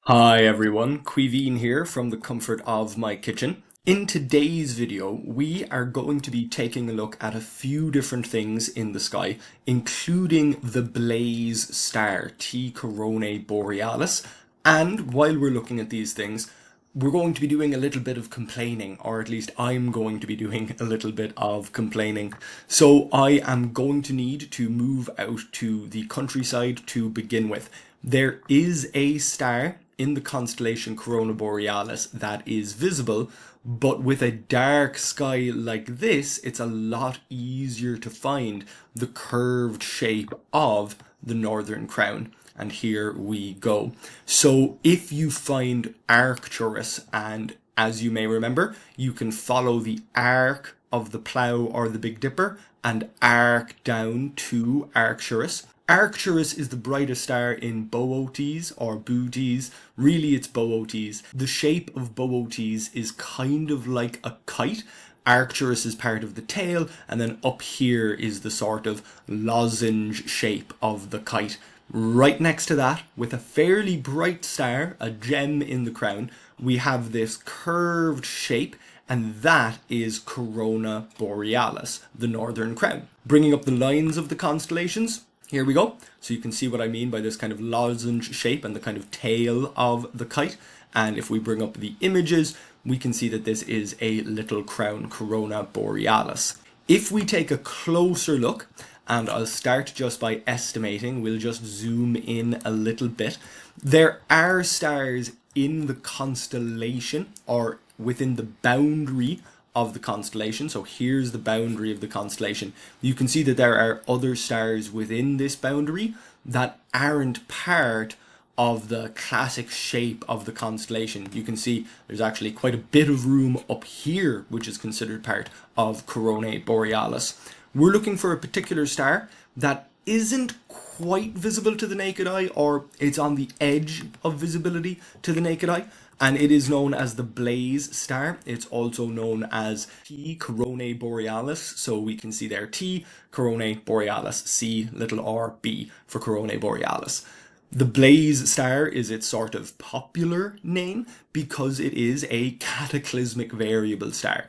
Hi everyone, Quiveen here from the comfort of my kitchen. In today's video, we are going to be taking a look at a few different things in the sky, including the blaze star, T Coronae Borealis. And while we're looking at these things, we're going to be doing a little bit of complaining, or at least I'm going to be doing a little bit of complaining. So I am going to need to move out to the countryside to begin with. There is a star in the constellation Coronae Borealis that is visible, but with a dark sky like this, it's a lot easier to find the curved shape of the Northern Crown. And here we go. So if you find Arcturus, and as you may remember, you can follow the arc of the plough or the Big Dipper and arc down to Arcturus. Arcturus is the brightest star in Boötes or Bootes. Really, it's Boötes. The shape of Boötes is kind of like a kite. Arcturus is part of the tail, and then up here is the sort of lozenge shape of the kite. Right next to that, with a fairly bright star, a gem in the crown, we have this curved shape, and that is Coronae Borealis, the Northern Crown. Bringing up the lines of the constellations, here we go. So you can see what I mean by this kind of lozenge shape and the kind of tail of the kite. And if we bring up the images, we can see that this is a little crown, Coronae Borealis. If we take a closer look, and I'll start just by estimating, we'll just zoom in a little bit. There are stars in the constellation or within the boundary of the constellation. So here's the boundary of the constellation. You can see that there are other stars within this boundary that aren't part of the classic shape of the constellation. You can see there's actually quite a bit of room up here, which is considered part of Coronae Borealis. We're looking for a particular star that isn't quite visible to the naked eye, or it's on the edge of visibility to the naked eye, and it is known as the blaze star. It's also known as T Coronae Borealis, so we can see there T Coronae Borealis, C little r B for Coronae Borealis. The blaze star is its sort of popular name because it is a cataclysmic variable star.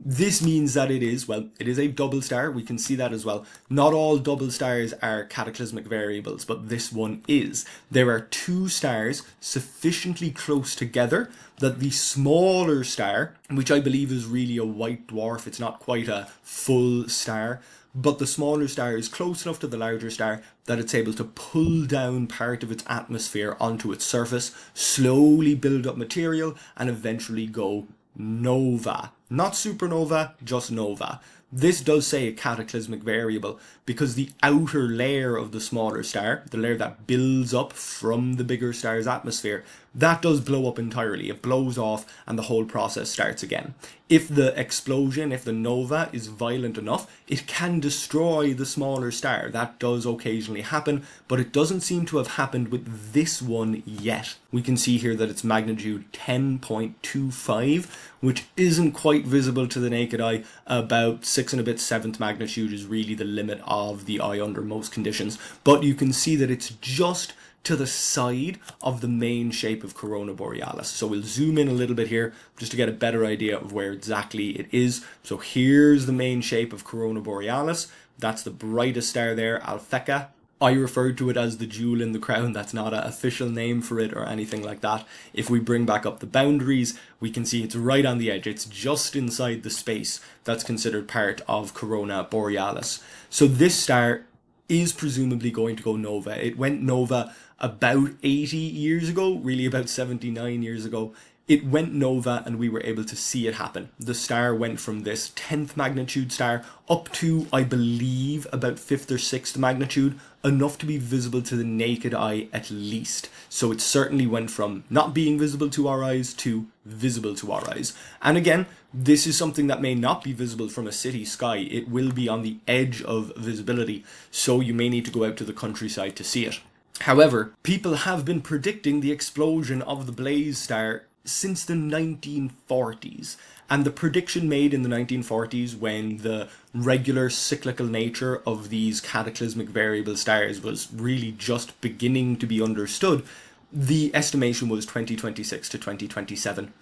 This means that it is a double star. We can see that as well. Not all double stars are cataclysmic variables, but this one is. There are two stars sufficiently close together that the smaller star, which I believe is really a white dwarf, it's not quite a full star, but the smaller star is close enough to the larger star that it's able to pull down part of its atmosphere onto its surface, slowly build up material, and eventually go nova. Not supernova, just nova. This does say a cataclysmic variable because the outer layer of the smaller star, the layer that builds up from the bigger star's atmosphere, that does blow up entirely. It blows off and the whole process starts again. If the explosion, if the nova is violent enough, it can destroy the smaller star. That does occasionally happen, but it doesn't seem to have happened with this one yet. We can see here that it's magnitude 10.25, which isn't quite visible to the naked eye. About 6 and a bit 7th magnitude is really the limit of the eye under most conditions. But you can see that it's just to the side of the main shape of Coronae Borealis. So we'll zoom in a little bit here just to get a better idea of where exactly it is. So here's the main shape of Coronae Borealis. That's the brightest star there, Alphecca. I referred to it as the jewel in the crown. That's not an official name for it or anything like that. If we bring back up the boundaries, we can see it's right on the edge. It's just inside the space that's considered part of Coronae Borealis. So this star is presumably going to go nova. It went nova about 80 years ago, really about 79 years ago. It went nova and we were able to see it happen. The star went from this 10th magnitude star up to, I believe, about 5th or 6th magnitude, enough to be visible to the naked eye at least. So it certainly went from not being visible to our eyes to visible to our eyes. And again, this is something that may not be visible from a city sky. It will be on the edge of visibility, so you may need to go out to the countryside to see it. However, people have been predicting the explosion of the blaze star since the 1940s. And the prediction made in the 1940s, when the regular cyclical nature of these cataclysmic variable stars was really just beginning to be understood, The estimation was 2026 to 2027.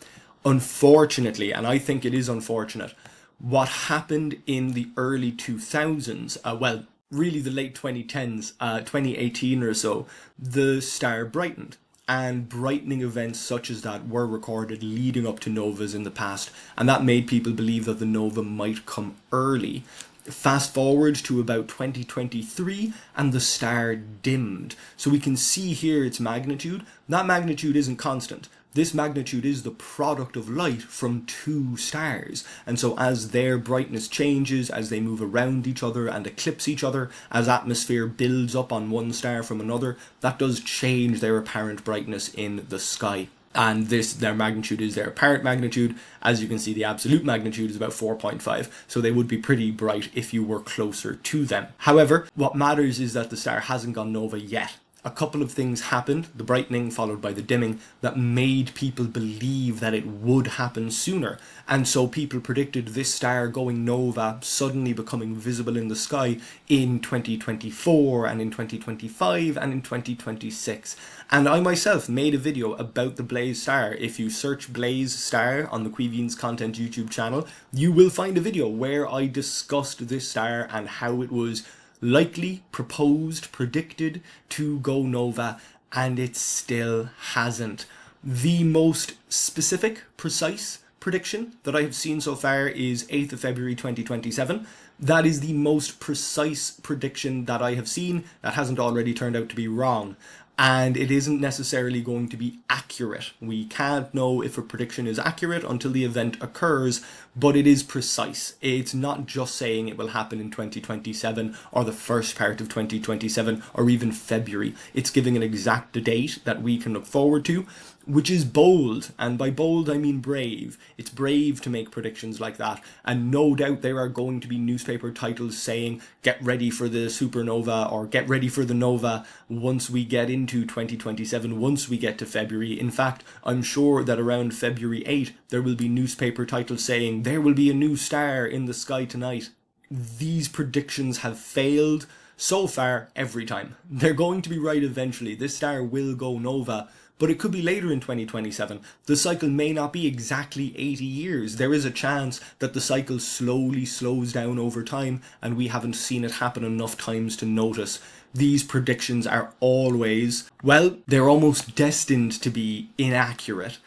Unfortunately, and I think it is unfortunate, what happened in the early 2000s, well, really the late 2010s, 2018 or so, the star brightened. And brightening events such as that were recorded leading up to novas in the past, and that made people believe that the nova might come early. Fast forward to about 2023 and the star dimmed. So we can see here its magnitude. That magnitude isn't constant. This magnitude is the product of light from two stars. And so as their brightness changes, as they move around each other and eclipse each other, as atmosphere builds up on one star from another, that does change their apparent brightness in the sky. And their magnitude is their apparent magnitude. As you can see, the absolute magnitude is about 4.5, so they would be pretty bright if you were closer to them. However, what matters is that the star hasn't gone nova yet. A couple of things happened, the brightening followed by the dimming, that made people believe that it would happen sooner. And so people predicted this star going nova, suddenly becoming visible in the sky in 2024 and in 2025 and in 2026. And I myself made a video about the Blaze star. If you search Blaze star on the Queeveen's Content YouTube channel, you will find a video where I discussed this star and how it was likely, proposed, predicted to go nova, and it still hasn't. The most specific, precise prediction that I have seen so far is 8th of February 2027. That is the most precise prediction that I have seen that hasn't already turned out to be wrong. And it isn't necessarily going to be accurate. We can't know if a prediction is accurate until the event occurs, but it is precise. It's not just saying it will happen in 2027 or the first part of 2027 or even February. It's giving an exact date that we can look forward to, which is bold. And by bold, I mean brave. It's brave to make predictions like that. And no doubt there are going to be newspaper titles saying, get ready for the supernova or get ready for the nova once we get into 2027, once we get to February. In fact, I'm sure that around February 8, there will be newspaper titles saying, there will be a new star in the sky tonight. These predictions have failed so far every time. They're going to be right eventually. This star will go nova, but it could be later in 2027. The cycle may not be exactly 80 years. There is a chance that the cycle slowly slows down over time and we haven't seen it happen enough times to notice. These predictions are always, well, they're almost destined to be inaccurate.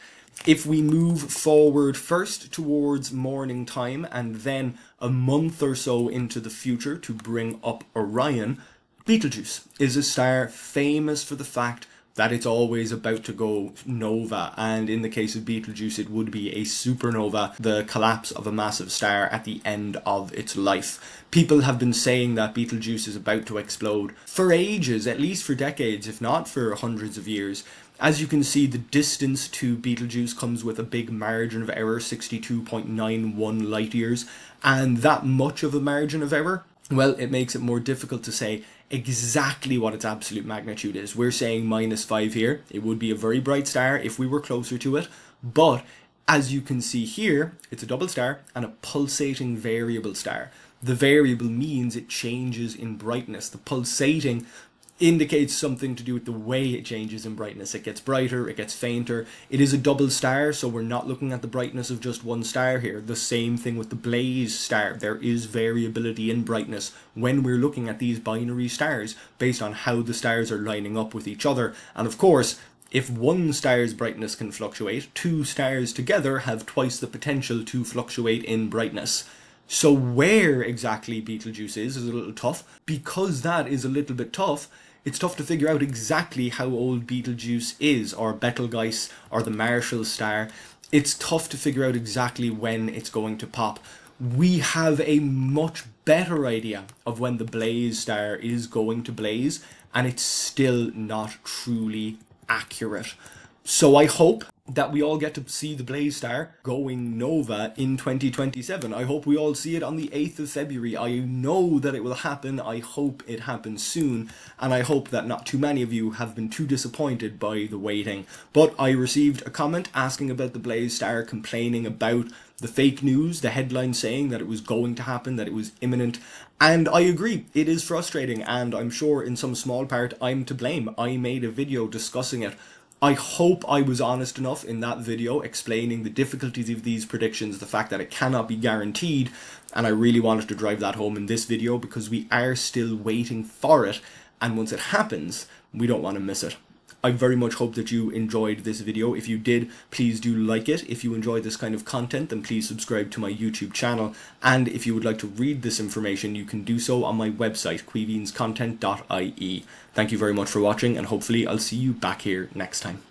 If we move forward first towards morning time and then a month or so into the future to bring up Orion, Betelgeuse is a star famous for the fact that it's always about to go nova, and in the case of Betelgeuse it would be a supernova, the collapse of a massive star at the end of its life. People have been saying that Betelgeuse is about to explode for ages, at least for decades, if not for hundreds of years. As you can see, the distance to Betelgeuse comes with a big margin of error, 62.91 light years, and that much of a margin of error, well, it makes it more difficult to say exactly what its absolute magnitude is. We're saying -5 here. It would be a very bright star if we were closer to it, but as you can see here, it's a double star and a pulsating variable star. The variable means it changes in brightness. The pulsating indicates something to do with the way it changes in brightness. It gets brighter, it gets fainter. It is a double star, so we're not looking at the brightness of just one star here. The same thing with the Blaze star. There is variability in brightness when we're looking at these binary stars based on how the stars are lining up with each other. And of course, if one star's brightness can fluctuate, two stars together have twice the potential to fluctuate in brightness. So where exactly Betelgeuse is a little tough. Because that is a little bit tough, it's tough to figure out exactly how old Betelgeuse is, or Betelgeuse, or the Marshall star. It's tough to figure out exactly when it's going to pop. We have a much better idea of when the Blaze star is going to blaze, and it's still not truly accurate. So I hope that we all get to see the Blaze star going nova in 2027. I hope we all see it on the 8th of February. I know that it will happen. I hope it happens soon. And I hope that not too many of you have been too disappointed by the waiting. But I received a comment asking about the Blaze star, complaining about the fake news, the headline saying that it was going to happen, that it was imminent. And I agree, it is frustrating. And I'm sure in some small part I'm to blame. I made a video discussing it. I hope I was honest enough in that video explaining the difficulties of these predictions, the fact that it cannot be guaranteed, and I really wanted to drive that home in this video because we are still waiting for it, and once it happens, we don't want to miss it. I very much hope that you enjoyed this video. If you did, please do like it. If you enjoy this kind of content, then please subscribe to my YouTube channel. And if you would like to read this information, you can do so on my website, queevinscontent.ie. Thank you very much for watching, and hopefully I'll see you back here next time.